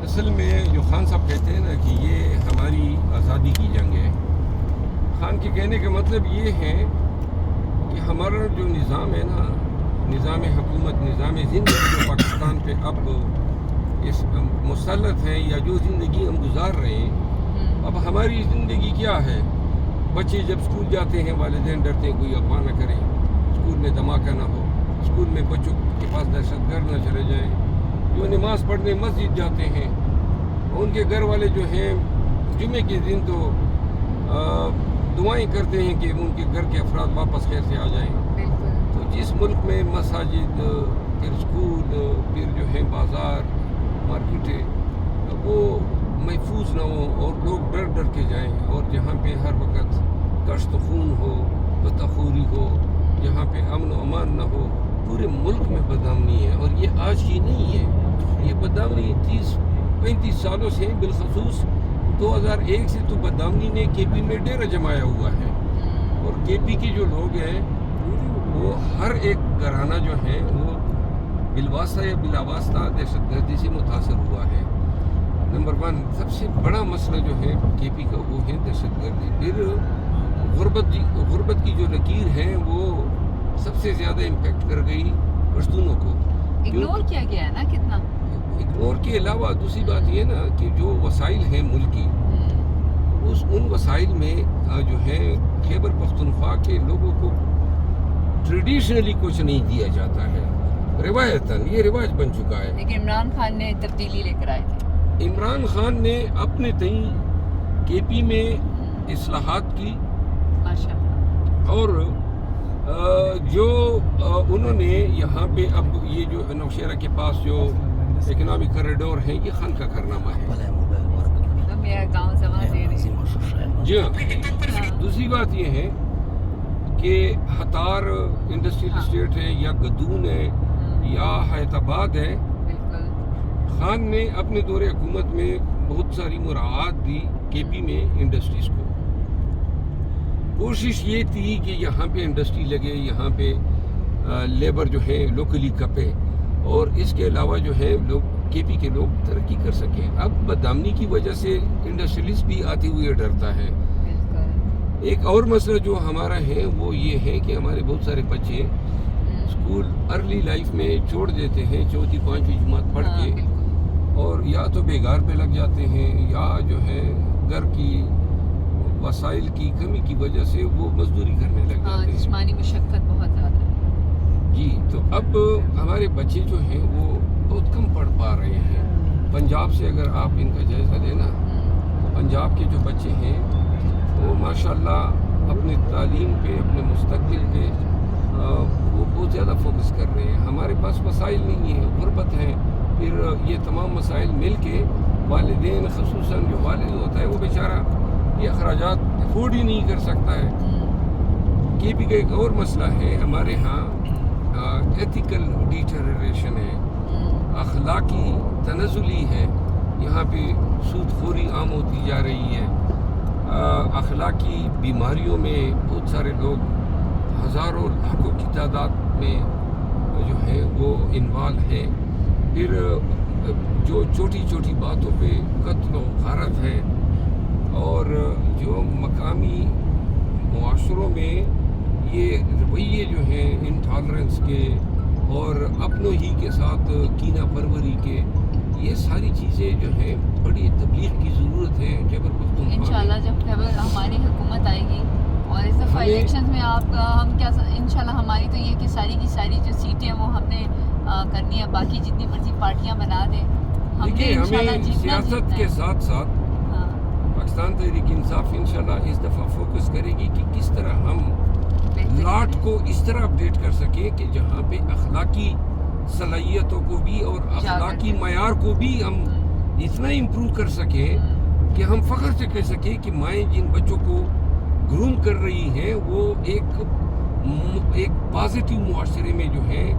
اصل میں جو خان صاحب کہتے ہیں نا کہ یہ ہماری آزادی کی جنگ ہے، خان کے کہنے کا مطلب یہ ہے کہ ہمارا جو نظام ہے نا، نظام حکومت، نظام زندگی جو پاکستان پہ اب اس مسلط ہے، یا جو زندگی ہم گزار رہے ہیں، اب ہماری زندگی کیا ہے؟ بچے جب اسکول جاتے ہیں والدین ڈرتے ہیں کوئی اغوا نہ کرے، اسکول میں دھماکہ نہ ہو، اسکول میں بچوں کے پاس دہشت گرد نہ چلے جائیں، جو نماز پڑھنے مسجد جاتے ہیں ان کے گھر والے جو ہیں جمعے کے دن تو دعائیں کرتے ہیں کہ ان کے گھر کے افراد واپس خیر سے آ جائیں۔ تو جس ملک میں مساجد، پھر اسکول، پھر جو ہے بازار، مارکیٹیں وہ محفوظ نہ ہو اور لوگ ڈر ڈر کے جائیں، اور جہاں پہ ہر وقت کشت خون ہو، بتخوری ہو، جہاں پہ امن و امان نہ ہو، پورے ملک میں بدامنی ہے۔ اور یہ آج کی نہیں ہے، یہ بدامنی 30-35 سالوں سے، بالخصوص 2001 سے تو بدامنی نے کے پی میں ڈیرہ جمایا ہوا ہے، اور کے پی کے جو لوگ ہیں وہ ہر ایک گھرانہ جو ہے وہ بالواسطہ یا بلاواسطہ دہشت گردی سے متاثر ہوا ہے۔ نمبر 1 سب سے بڑا مسئلہ جو ہے کے پی کا وہ ہے دہشت گردی۔ پھر غربت کی جو لکیر ہے وہ سب سے زیادہ امپیکٹ کر گئی پشتونوں کو، اگنور کیا گیا ہے نا کتنا۔ اگنور کے علاوہ دوسری بات یہ نا کہ جو وسائل ہیں ملکی، ان وسائل میں جو ہے خیبر پختونخوا کے لوگوں کو ٹریڈیشنلی کچھ نہیں دیا جاتا ہے، روایتاً یہ رواج بن چکا ہے۔ لیکن عمران خان نے تبدیلی لے کر آئے تھے۔ عمران خان نے اپنے تئیں کے پی میں اصلاحات کی، ماشاءاللہ، اور جو انہوں نے یہاں پہ اب یہ جو نوشہرہ کے پاس جو اکنامک کریڈور ہے یہ خان کا کارنامہ ہے۔ میرا گاؤں زبان دے رہے ہیں۔ جی ہاں، دوسری بات یہ ہے کہ ہتار انڈسٹریل اسٹیٹ ہے، یا گدون ہے، یا حیات آباد ہے، بالکل خان نے اپنے دور حکومت میں بہت ساری مراعات دی کے پی میں انڈسٹریز کو۔ کوشش یہ تھی کہ یہاں پہ انڈسٹری لگے، یہاں پہ لیبر جو ہے لوکلی کپے، اور اس کے علاوہ جو ہے لوگ کے پی کے لوگ ترقی کر سکیں۔ اب بدامنی کی وجہ سے انڈسٹریلسٹ بھی آتے ہوئے ڈرتا ہے۔ بالکل۔ ایک اور مسئلہ جو ہمارا ہے وہ یہ ہے کہ ہمارے بہت سارے بچے اسکول ارلی لائف میں چھوڑ دیتے ہیں، 4th-5ویں جماعت پڑھ کے، اور یا تو بیگار پہ لگ جاتے ہیں، یا جو ہے گھر کی وسائل کی کمی کی وجہ سے وہ مزدوری کرنے لگ جاتے ہیں۔ جسمانی مشقت بہت زیادہ ہے۔ جی، تو اب ہمارے بچے جو ہیں وہ بہت کم پڑھ پا رہے ہیں۔ پنجاب سے اگر آپ ان کا جائزہ لینا، پنجاب کے جو بچے ہیں وہ ماشاءاللہ اپنے تعلیم پہ، اپنے مستقبل پہ وہ بہت زیادہ فوکس کر رہے ہیں۔ ہمارے پاس وسائل نہیں ہیں، غربت ہے، پھر یہ تمام مسائل مل کے والدین، خصوصاً جو والد ہوتا ہے وہ بیچارہ یہ اخراجات افورڈ ہی نہیں کر سکتا ہے۔ کے پی کا ایک اور مسئلہ ہے ہمارے ہاں، ایتھیکل ڈیٹریریشن ہے، اخلاقی تنزلی ہے، یہاں پہ سود خوری عام ہوتی جا رہی ہے، اخلاقی بیماریوں میں بہت سارے لوگ ہزاروں لاکھوں کی تعداد میں جو ہے وہ انوالو ہے۔ پھر جو چھوٹی چھوٹی باتوں پہ قتل و غارت ہے، اور جو مقامی معاشروں میں یہ رویے جو ہیں انٹالرنس کے اور اپنوں ہی کے ساتھ کینہ پروری کے، یہ ساری چیزیں جو ہیں بڑی تبلیغ کی ضرورت ہے خیبر پختونخوا میں۔ انشاءاللہ جب خیبر ہماری حکومت آئے گی، اور اس دفعہ الیکشنز میں ہم کیا انشاءاللہ ہماری تو یہ کہ ساری کی ساری جو سیٹیں وہ ہم نے کرنی ہے، باقی جتنی مرضی پارٹیاں بنا دیں، دیکھیں ہمیں سیاست کے ساتھ ساتھ پاکستان تحریک انصاف انشاءاللہ اس دفعہ فوکس کرے گی کہ کس طرح ہم لاٹ کو اس طرح اپڈیٹ کر سکیں کہ جہاں پہ اخلاقی صلاحیتوں کو بھی اور اخلاقی معیار کو بھی ہم اتنا امپروو کر سکیں کہ ہم فخر سے کہہ سکیں کہ مائیں جن بچوں کو گروم کر رہی ہیں وہ ایک پازیٹیو معاشرے میں جو ہے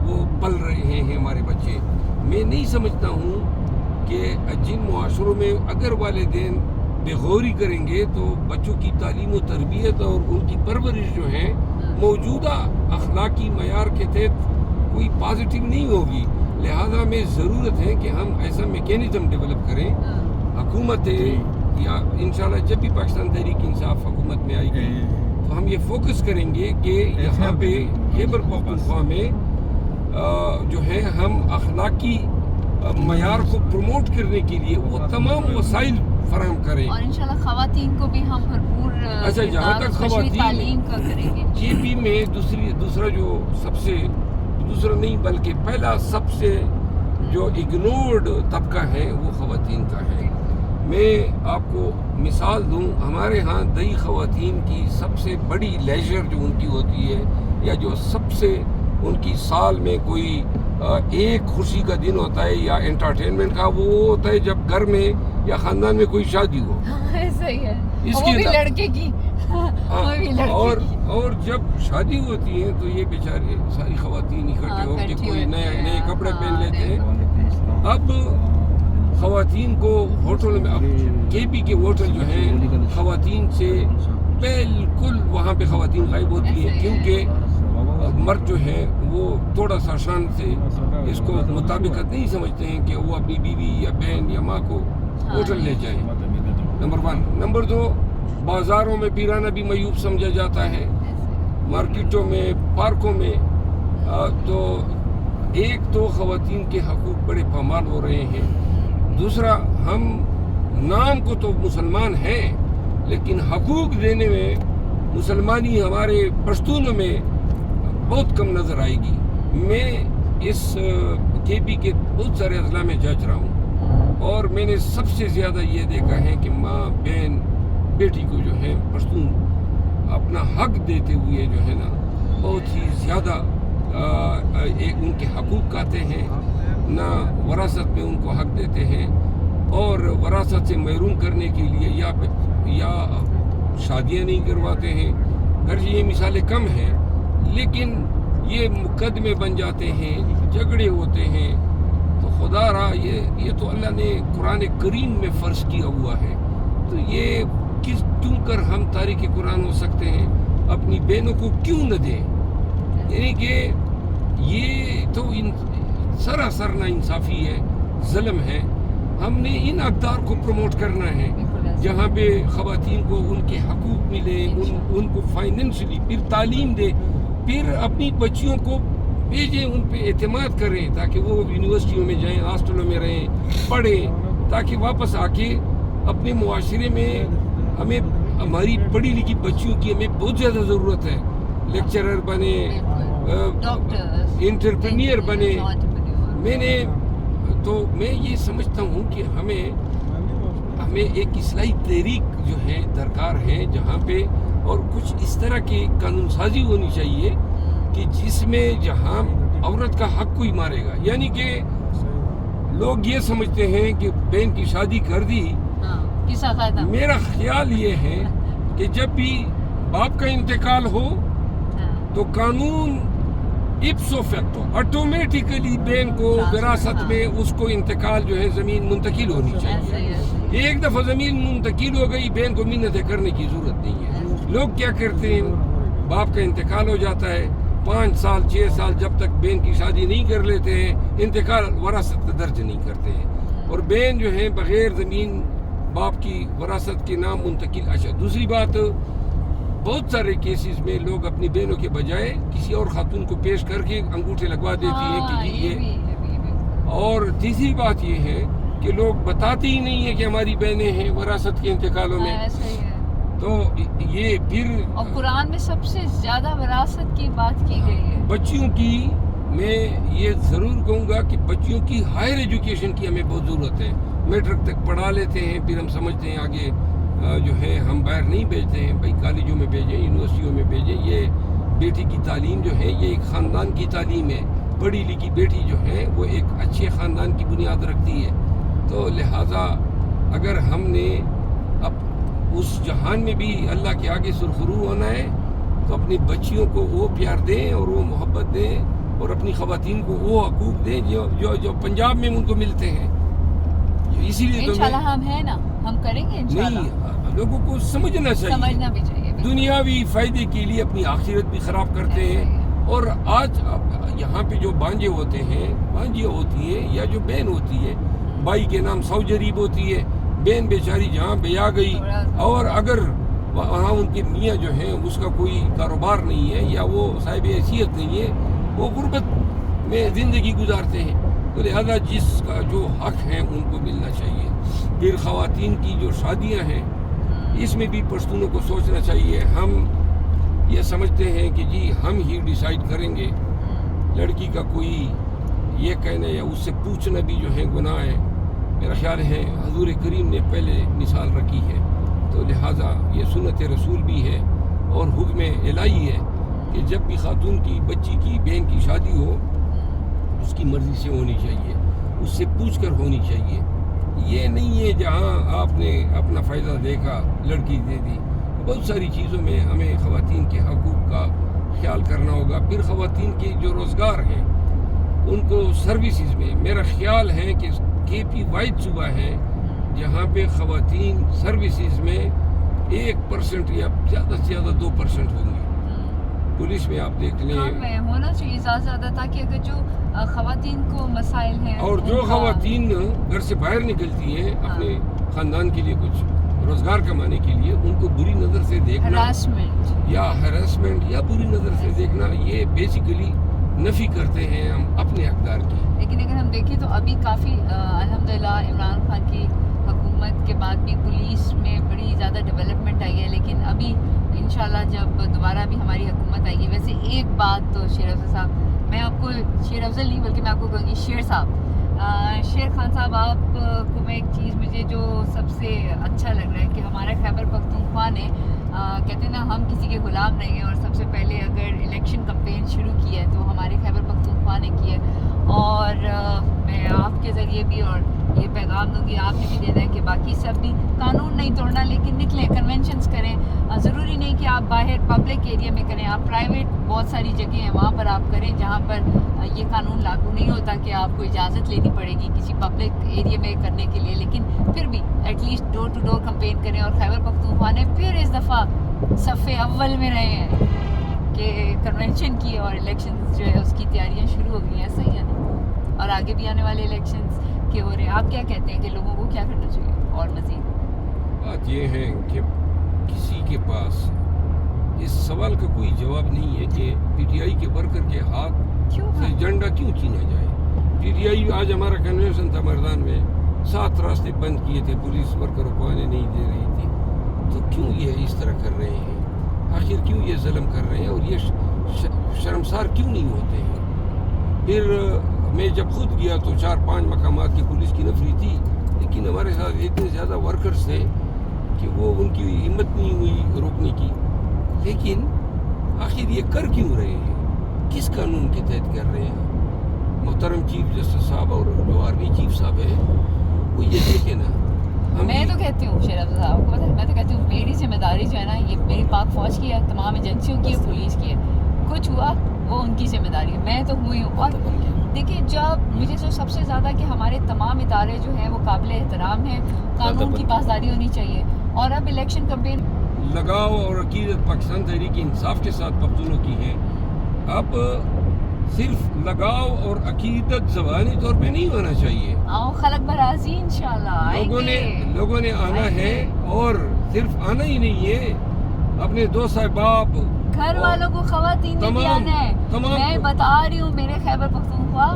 وہ پل رہے ہیں ہمارے بچے۔ میں نہیں سمجھتا ہوں کہ جن معاشروں میں اگر والدین بے غوری کریں گے تو بچوں کی تعلیم و تربیت اور ان کی پرورش جو ہے موجودہ اخلاقی معیار کے تحت کوئی پازیٹیو نہیں ہوگی۔ لہذا میں ضرورت ہے کہ ہم ایسا میکینزم ڈیولپ کریں. حکومت یا انشاءاللہ جب بھی پاکستان تحریک انصاف حکومت میں آئے گی تو ہم یہ فوکس کریں گے کہ یہاں پہ خیبر پختونخوا میں جو ہے ہم اخلاقی معیار کو پروموٹ کرنے کے لیے وہ تمام وسائل فراہم کریں. اور انشاءاللہ خواتین کو بھی ہم بھرپور جہاں تک خواتین تعلیم کا کریں گے. جے پی میں دوسرا جو سب سے دوسرا نہیں بلکہ پہلا سب سے جو اگنورڈ طبقہ ہے وہ خواتین کا ہے. میں آپ کو مثال دوں, ہمارے ہاں دیہی خواتین کی سب سے بڑی لیجر جو ان کی ہوتی ہے یا جو سب سے ان کی سال میں کوئی ایک خوشی کا دن ہوتا ہے یا انٹرٹینمنٹ کا, وہ ہوتا ہے جب گھر میں یا خاندان میں کوئی شادی ہو. ایسا ہی ہے, اس وہ کی بھی لڑکے کی اور جب شادی ہوتی ہے تو یہ بیچارے ساری خواتین اکٹھے ہو کے کوئی نئے کپڑے پہن لیتے ہیں. اب خواتین کو ہوٹل میں, اب کے پی کے ہوٹل جو ہیں خواتین سے بالکل وہاں پہ خواتین غائب ہوتی ہیں, کیونکہ مرد جو ہیں وہ تھوڑا سا شان سے اس کو مطابقت نہیں سمجھتے ہیں کہ وہ اپنی بیوی یا بہن یا ماں کو ہوٹل لے جائیں. نمبر 1. نمبر 2, بازاروں میں پیرانہ بھی معیوب سمجھا جاتا ہے, مارکیٹوں میں, پارکوں میں. تو ایک تو خواتین کے حقوق بڑے پامال ہو رہے ہیں. دوسرا, ہم نام کو تو مسلمان ہیں لیکن حقوق دینے میں مسلمانی ہمارے پشتونوں میں بہت کم نظر آئے گی. میں اس کے پی کے بہت سارے اضلاع میں جاچ رہا ہوں اور میں نے سب سے زیادہ یہ دیکھا ہے کہ ماں بہن بیٹی کو جو ہے پشتون اپنا حق دیتے ہوئے جو ہے نا بہت ہی زیادہ ان کے حقوق آتے ہیں, نہ وراثت میں ان کو حق دیتے ہیں اور وراثت سے محروم کرنے کے لیے یا شادیاں نہیں کرواتے ہیں. گرچہ یہ مثالیں کم ہیں لیکن یہ مقدمے بن جاتے ہیں, جھگڑے ہوتے ہیں. تو خدا را یہ تو اللہ نے قرآن کریم میں فرض کیا ہوا ہے. تو یہ کیوں کر ہم تاریخ قرآن ہو سکتے ہیں, اپنی بہنوں کو کیوں نہ دیں؟ یعنی کہ یہ تو سراسر نا انصافی ہے, ظلم ہے. ہم نے ان اقدار کو پروموٹ کرنا ہے جہاں پہ خواتین کو ان کے حقوق ملے, ان کو فائنینشلی, پھر تعلیم دے, پھر اپنی بچیوں کو بھیجیں, ان پہ اعتماد کریں تاکہ وہ یونیورسٹیوں میں جائیں, ہاسٹلوں میں رہیں, پڑھیں, تاکہ واپس آ کے اپنے معاشرے میں ہمیں ہماری پڑھی لکھی بچیوں کی ہمیں بہت زیادہ ضرورت ہے. لیکچرر بنے, انٹرپرینئر بنے. میں یہ سمجھتا ہوں کہ ہمیں ایک اصلاحی تحریک جو ہے درکار ہے جہاں پہ, اور کچھ اس طرح کی قانون سازی ہونی چاہیے کہ جس میں جہاں عورت کا حق کوئی مارے گا. یعنی کہ لوگ یہ سمجھتے ہیں کہ بہن کی شادی کر دی, میرا خیال یہ ہے کہ جب بھی باپ کا انتقال ہو تو قانون اپسو فیکٹو آٹومیٹیکلی بہن کو وراثت میں اس کو انتقال جو ہے زمین منتقل ہونی چاہیے. ایک دفعہ زمین منتقل ہو گئی, بہن کو منتیں کرنے کی ضرورت نہیں ہے. لوگ کیا کرتے ہیں, باپ کا انتقال ہو جاتا ہے, 5 سال 6 سال جب تک بہن کی شادی نہیں کر لیتے ہیں, انتقال وراثت درج نہیں کرتے ہیں, اور بہن جو ہے بغیر زمین باپ کی وراثت کے نام منتقل. اچھا, دوسری بات, بہت سارے کیسز میں لوگ اپنی بہنوں کے بجائے کسی اور خاتون کو پیش کر کے انگوٹھے لگوا دیتی ہیں کہ یہ. اور تیسری بات یہ ہے کہ لوگ بتاتے ہی نہیں ہیں کہ ہماری بہنیں ہیں وراثت کے انتقالوں میں. تو یہ پھر, اور قرآن میں سب سے زیادہ وراثت کی بات کی گئی ہے. بچیوں کی میں یہ ضرور کہوں گا کہ بچیوں کی ہائر ایجوکیشن کی ہمیں بہت ضرورت ہے. میٹرک تک پڑھا لیتے ہیں, پھر ہم سمجھتے ہیں آگے جو ہے ہم باہر نہیں بھیجتے ہیں, بھائی کالجوں میں بھیجیں, یونیورسٹیوں میں بھیجیں. یہ بیٹی کی تعلیم جو ہے یہ ایک خاندان کی تعلیم ہے. پڑھی لکھی بیٹی جو ہے وہ ایک اچھے خاندان کی بنیاد رکھتی ہے. تو لہٰذا اگر ہم نے اب اس جہان میں بھی اللہ کے آگے سرخرو ہونا ہے تو اپنی بچیوں کو وہ پیار دیں اور وہ محبت دیں, اور اپنی خواتین کو وہ حقوق دیں جو پنجاب میں ان کو ملتے ہیں. اسی لیے انشاءاللہ ہم ہیں نا, ہم کریں گے انشاءاللہ. نہیں, لوگوں کو سمجھنا چاہیے, سمجھنا بھی چاہیے. دنیاوی فائدے کے لیے اپنی آخرت بھی خراب کرتے ہیں. اور آج یہاں پہ جو بانجے ہوتے ہیں، بانجیاں ہوتی ہیں یا جو بہن ہوتی ہے، بھائی کے نام سو جریب ہوتی ہے، بہن بیچاری جہاں پہ آ گئی، اور اگر وہاں ان کے میاں جو ہیں اس کا کوئی کاروبار نہیں ہے یا وہ صاحب حیثیت نہیں ہے، وہ غربت میں زندگی گزارتے ہیں، تو لہذا جس کا جو حق ہے ان کو ملنا چاہیے۔ پھر خواتین کی جو شادیاں ہیں اس میں بھی پشتونوں کو سوچنا چاہیے۔ ہم یہ سمجھتے ہیں کہ جی ہم ہی ڈیسائیڈ کریں گے، لڑکی کا کوئی یہ کہنا یا اس سے پوچھنا بھی جو ہے گناہ ہے۔ میرا خیال ہے حضور کریم نے پہلے مثال رکھی ہے، تو لہٰذا یہ سنت رسول بھی ہے اور حکم الہی ہے کہ جب بھی خاتون کی بچی کی بہن کی شادی ہو اس کی مرضی سے ہونی چاہیے، اس سے پوچھ کر ہونی چاہیے۔ یہ نہیں ہے جہاں آپ نے اپنا فائدہ دیکھا لڑکی دے دی۔ بہت ساری چیزوں میں ہمیں خواتین کے حقوق کا خیال کرنا ہوگا۔ پھر خواتین کے جو روزگار ہیں ان کو سروسز میں، میرا خیال ہے کہ کے پی واحد صوبہ ہے جہاں پہ خواتین سروسز میں 1% یا زیادہ سے زیادہ 2% ہوں گی۔ پولیس میں آپ دیکھ لیں، ہونا چاہیے زیادہ سے زیادہ، تاکہ اگر جو خواتین کو مسائل ہیں اور جو خواتین گھر سے باہر نکلتی ہیں اپنے خاندان کے لیے کچھ روزگار کمانے کے لیے، ان کو بری نظر سے دیکھنا ہراسمنٹ یا بری نظر سے دیکھنا، یہ بیسیکلی نفی کرتے ہیں ہم اپنے اقدار کی۔ لیکن اگر ہم دیکھیں تو ابھی کافی الحمدللہ عمران خان کی حکومت کے بعد بھی پولیس میں بڑی زیادہ ڈیولپمنٹ آئی ہے، لیکن ابھی انشاءاللہ جب دوبارہ بھی ہماری حکومت آئے گی، ویسے ایک بات تو شیر افضل صاحب، میں آپ کو شیر افضل نہیں بلکہ میں آپ کو کہوں گی شیر صاحب، شیر خان صاحب، آپ کو میں ایک چیز مجھے جو سب سے اچھا لگ رہا ہے کہ ہمارا خیبر پختونخوا نے کہتے ہیں نا ہم کسی کے غلام نہیں ہیں، اور سب سے پہلے اگر الیکشن کمپین شروع کی ہے تو ہمارے خیبر پختونخوا نے کی ہے، اور میں آپ کے ذریعے بھی اور یہ پیغام دوں گی، آپ نے بھی دینا ہے کہ باقی سب بھی قانون نہیں توڑنا، لیکن نکلیں کنونشنز کریں۔ ضروری نہیں کہ آپ باہر پبلک ایریا میں کریں، آپ پرائیویٹ بہت ساری جگہیں ہیں وہاں پر آپ کریں جہاں پر یہ قانون لاگو نہیں ہوتا کہ آپ کو اجازت لینی پڑے گی کسی پبلک ایریا میں کرنے کے لیے، لیکن پھر بھی at least door to door campaign کریں۔ اور خیبر پختونخوا نے پھر اس دفعہ صف اول میں رہے ہیں کہ کنونشن کی اور الیکشنز جو ہے اس کی تیاریاں شروع ہو گئی ہیں، صحیح ہے نا، اور آگے بھی آنے والے الیکشنز کے ہو رہے ہیں۔ آپ کیا کہتے ہیں کہ لوگوں کو کیا کرنا چاہیے اور مزید؟ بات یہ ہے کہ کسی کے پاس اس سوال کا کوئی جواب نہیں ہے کہ پی ٹی آئی کے ورکر کے ہاتھ سے جھنڈا کیوں چھینا جائے۔ پی ٹی آئی آج ہمارا کنونشن تھا مردان میں، 7 راستے بند کیے تھے، پولیس ورکروں کو آنے نہیں دے رہی تھی، تو کیوں یہ اس طرح کر رہے ہیں؟ آخر کیوں یہ ظلم کر رہے ہیں اور یہ شرمسار کیوں نہیں ہوتے ہیں؟ پھر میں جب خود گیا تو 4-5 مقامات کی پولیس کی نفری تھی، لیکن ہمارے ساتھ اتنے زیادہ ورکرز تھے کہ وہ ان کی ہمت نہیں ہوئی روکنے کی۔ لیکن آخر یہ کر کیوں رہے ہیں؟ کس قانون کے تحت کر رہے ہیں؟ محترم چیف جسٹس صاحب اور جو آرمی چیف صاحب ہیں وہ یہ دیکھیں نا۔ میں تو کہتی ہوں شیر افضل صاحب کو پتہ ہے، میں تو کہتی ہوں میری ذمہ داری جو ہے نا یہ میری پاک فوج کی ہے، تمام ایجنسیوں کی ہے، پولیس کی ہے، کچھ ہوا وہ ان کی ذمہ داری ہے، میں تو ہوئی ہوں۔ اور دیکھیے جب مجھے جو سب سے زیادہ کہ ہمارے تمام ادارے جو ہیں وہ قابل احترام ہیں، قانون کی پاسداری ہونی چاہیے، اور اب الیکشن کمپین لگاؤ اور عقیدت پاکستان تحریک انصاف کے ساتھ پختونوں کی ہے۔ اب صرف لگاؤ اور عقیدت زبانی طور پہ نہیں ہونا چاہیے، آؤ خلق برازی انشاءاللہ لوگوں نے آنا ہے، اور صرف آنا ہی نہیں ہے، اپنے دوست احباب گھر والوں کو، خواتین نے بھی آنا ہے۔ میں بتا رہی ہوں میرے Khyber Pakhtunkhwa,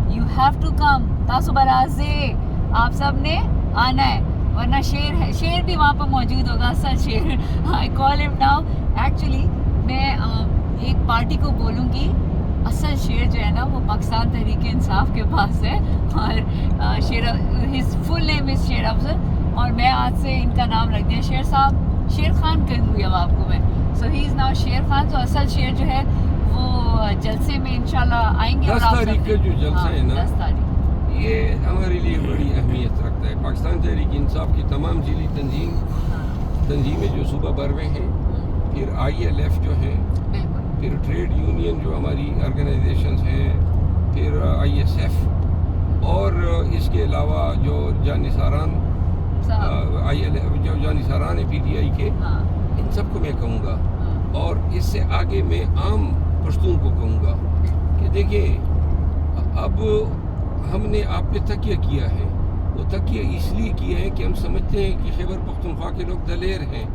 you have to come, تاسو برازے، آپ سب نے آنا ہے، ورنہ شیر بھی وہاں پر موجود ہوگا، اصل شیر، I call him now۔ Actually میں ایک پارٹی کو بولوں گی اصل شیر جو ہے نا وہ پاکستان تحریک انصاف کے پاس ہے، اور his full name is شیر افضل، اور میں آج سے ان کا نام رکھ دیا شیر صاحب، شیر خان کہوں گی اب آپ کو میں، سو ہی از ناؤ شیر خان۔ تو اصل شیر جو ہے وہ جلسے میں انشاءاللہ آئیں گے، اور 10 تاریخ کا جو جلسہ ہے نا 10 تاریخ یہ ہمارے لیے بڑی اہمیت رکھتا ہے۔ پاکستان تحریک انصاف کی تمام ضلعی تنظیمیں جو صوبہ بھر میں ہیں، پھر ILF جو ہے، پھر ٹریڈ یونین جو ہماری آرگنائزیشنز ہیں، پھر ISF، اور اس کے علاوہ جو جانثاران جو جانثاران ہیں PTI کے، ان سب کو میں کہوں گا، اور اس سے آگے میں عام پشتون کو کہوں گا کہ دیکھیں اب ہم نے آپ پہ تکیہ کیا ہے. وہ تکیہ اس لیے کیا ہے کہ ہم سمجھتے ہیں کہ خیبر پختونخوا کے لوگ دلیر ہیں.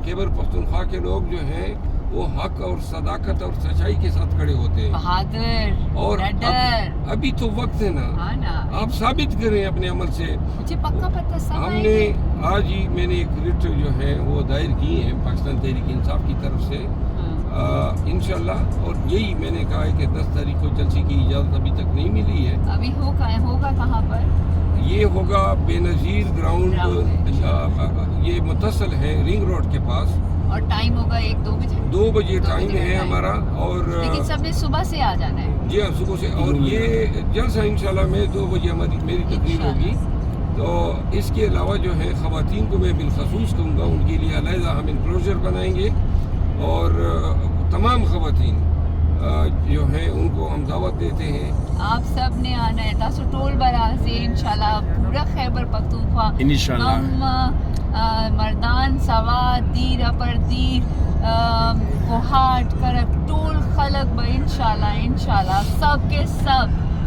خیبر پختونخوا کے لوگ جو ہیں وہ حق اور صداقت اور سچائی کے ساتھ کھڑے ہوتے ہیں. بہادر اور ڈر ابھی تو وقت ہے نا, ہاں نا. آپ ثابت کریں اپنے عمل سے. مجھے پکا پتہ سب ہم آئیں نے گے. آج ہی میں نے ایک ریٹ جو ہے وہ دائر کی ہیں پاکستان تحریک انصاف کی طرف سے انشاءاللہ, اور یہی میں نے کہا ہے کہ 10 تاریخ کو جلسے کی اجازت ابھی تک نہیں ملی ہے. ابھی ہوگا کہاں پر؟ یہ ہوگا بے نظیر گراؤنڈ, یہ متصل ہے رنگ روڈ کے پاس. اور ٹائم ہوگا 1-2 بجے. 2 بجے ٹائم ہے ہمارا. اور لیکن سب نے صبح سے آ جانا ہے. جی ہاں صبح سے. اور یہ جلسہ انشاءاللہ میں 2 بجے میری تقریر ہوگی. تو اس کے علاوہ جو ہے خواتین کو میں بالخصوص کہوں گا ان کے لیے علیحدہ ہم انکلوژر بنائیں گے, اور تمام خواتین جو ہیں ان کو ہم دعوت دیتے ہیں. آپ سب نے آنا ہے تاسو ٹول برا سے انشاءاللہ پورا خیبر پختونخوا ہم مردان سوا دیر اپر دیر کوہاٹ کرک ٹول خلق با انشاءاللہ سب کے سب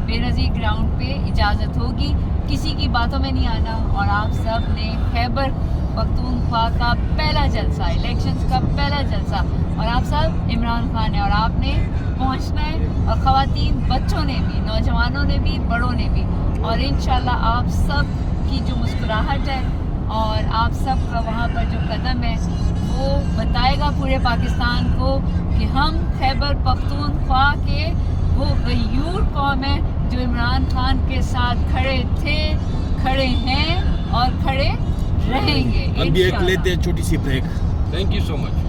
بے نظیر گراؤنڈ پہ اجازت ہوگی. کسی کی باتوں میں نہیں آنا. اور آپ سب نے خیبر پختونخوا کا پہلا جلسہ, الیکشنز کا پہلا جلسہ, اور آپ سب عمران خان ہے اور آپ نے پہنچنا ہے. اور خواتین, بچوں نے بھی, نوجوانوں نے بھی, بڑوں نے بھی. اور انشاءاللہ آپ سب کی جو مسکراہٹ ہے اور آپ سب کا وہاں پر جو قدم ہے وہ بتائے گا پورے پاکستان کو کہ ہم خیبر پختونخوا کے وہ غیور قوم ہے جو عمران خان کے ساتھ کھڑے تھے, کھڑے ہیں اور کھڑے رہیں گے. ابھی ایک لیتے ہیں چھوٹی سی break. Thank you so much.